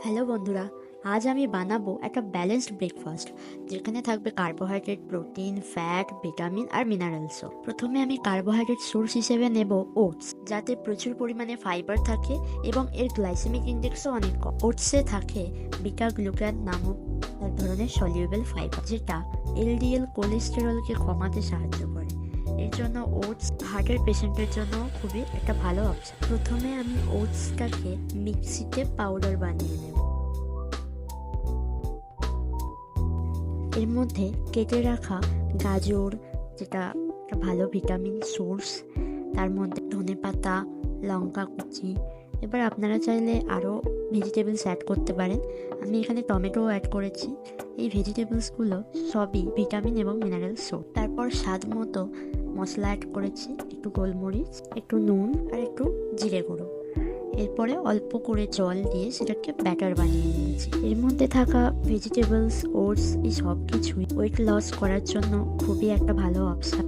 Hello বন্ধুরা, আজ আমি বানাবো একটা ব্যালেন্সড ব্রেকফাস্ট যেখানে থাকবে কার্বোহাইড্রেট, প্রোটিন, ফ্যাট, ভিটামিন আর মিনারেলসও। প্রথমে আমি কার্বোহাইড্রেট সোর্স হিসেবে নেব ওটস, যাতে প্রচুর পরিমাণে ফাইবার থাকে এবং এর গ্লাইসেমিক ইন্ডেক্সও অনেক কম। ওটসে থাকে বিটা গ্লুকান নামক এক ধরনের সলিউবেল ফাইবার, যেটা এলডিএল কোলেস্টেরলকে কমাতে সাহায্য করে। এর জন্য ওটস হার্টের পেশেন্টের জন্য খুবই একটা ভালো অপশন। প্রথমে আমি ওটসটাকে মিক্সিতে পাউডার বানিয়ে নেব। এর মধ্যে কেটে রাখা গাজর, যেটা একটা ভালো ভিটামিন সোর্স, তার মধ্যে ধনেপাতা, লঙ্কা কুচি। এবার আপনারা চাইলে আরও ভেজিটেবলস অ্যাড করতে পারেন। আমি এখানে টমেটো অ্যাড করেছি। এই ভেজিটেবলসগুলো সবই ভিটামিন এবং মিনারেল সোর্স। তারপর স্বাদ মতো মশলা অ্যাড করেছি, একটু গোলমরিচ, একটু নুন আর একটু জিরে গুঁড়ো। এরপরে অল্প করে জল দিয়ে সেটাকে ব্যাটার বানিয়ে নিয়েছি। এর মধ্যে থাকা ভেজিটেবলস, ওটস, এই সব কিছুই ওয়েট লস করার জন্য খুবই একটা ভালো অপশন।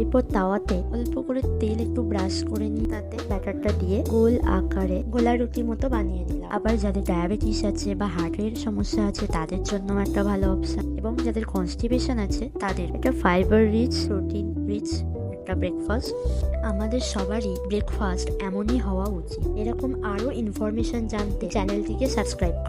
এরপর তাওয়াতে অল্প করে তেল একটু ব্রাশ করে নিয়ে তাতে ব্যাটারটা দিয়ে গোল আকারে গোলা রুটির মতো বানিয়ে নিলাম। আবার যাদের ডায়াবেটিস আছে বা হার্টের সমস্যা আছে তাদের জন্য একটা ভালো অপশন, এবং যাদের কনস্টিপেশন আছে তাদের একটা ফাইবার রিচ, প্রোটিন রিচ একটা ব্রেকফাস্ট। আমাদের সবারই ব্রেকফাস্ট এমনই হওয়া উচিত। এরকম আরও ইনফরমেশন জানতে চ্যানেলটিকে সাবস্ক্রাইব করুন।